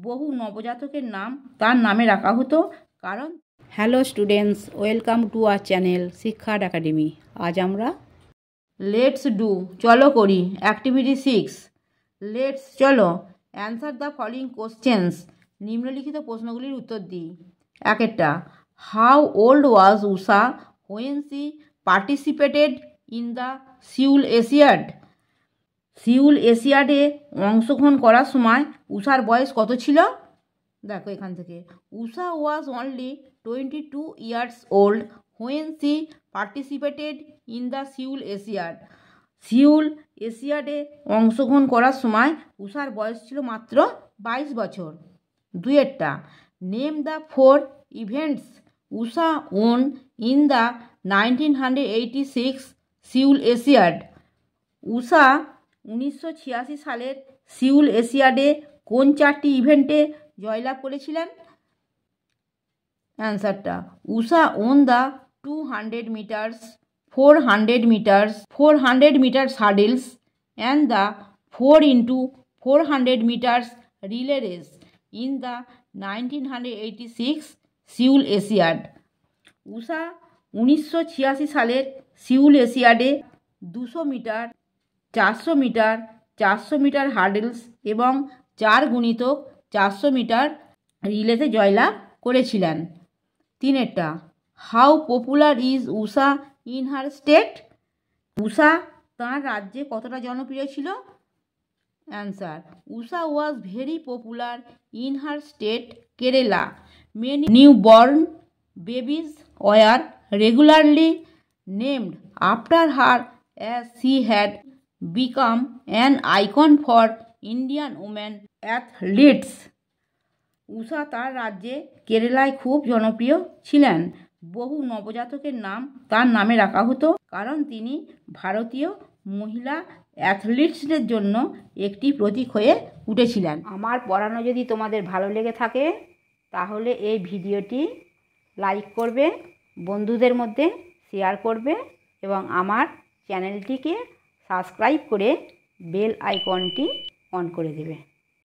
বহু নবজাতকের নাম তার নামে রাখা হতো। কারণ hello students, welcome to our channel Shikshartha academy. আজ আমরা লেটস ডু চলো করি অ্যাক্টিভিটি 6 লেটস চলো অ্যান্সার দ্য ফলোইং কোশ্চেন্স নিম্নলিখিত প্রশ্নগুলির উত্তর দিই। একটা, how old was Usha when she participated in the Seoul Asiad? Seoul এশিয়াডে অংশগ্রহণ করার সময় উষার বয়স কত ছিল? দেখো এখান থেকে, Usha was only 22 years old when she participated in the Seoul Asiad. Seoul এশিয়াডে অংশগ্রহণ করার সময় উষার বয়স ছিল মাত্র 22 বছর। দুইয়েরটা, name the 4 events Usha won in the 1986 Seoul Asiad. Usha 1986 সালের সিউল এশিয়াডে কোন 4টি ইভেন্টে জয়লাভ করেছিলেন? অ্যান্সারটা, Usha won the 200 metres, 400 metres, 400 metres hurdles and the 4x400 metres relay race in the 1986 Seoul Asiad. Usha 1986 সালের সিউল এশিয়াডে 200 মিটার, 400 মিটার, 400 মিটার হার্ডেলস এবং 4x400 মিটার রিলেতে জয়লাভ করেছিলেন। তিনেরটা, how popular is Usha in her state? Usha তাঁর রাজ্যে কতটা জনপ্রিয় ছিল? Answer, Usha was very popular in her state Kerala. Many newborn babies war regularly named after her as she had become an icon for Indian women athletes. Usha তার রাজ্যে কেরালায় খুব জনপ্রিয় ছিলেন। বহু নবজাতকের নাম তার নামে রাখা হতো, কারণ তিনি ভারতীয় মহিলা অ্যাথলিটসদের জন্য একটি প্রতীক হয়ে উঠেছিলেন। আমার পড়ানো যদি তোমাদের ভালো লেগে থাকে তাহলে এই ভিডিওটি লাইক করবে, বন্ধুদের মধ্যে শেয়ার করবে এবং আমার চ্যানেলটিকে সাবস্ক্রাইব করে বেল আইকনটি অন করে দেবে।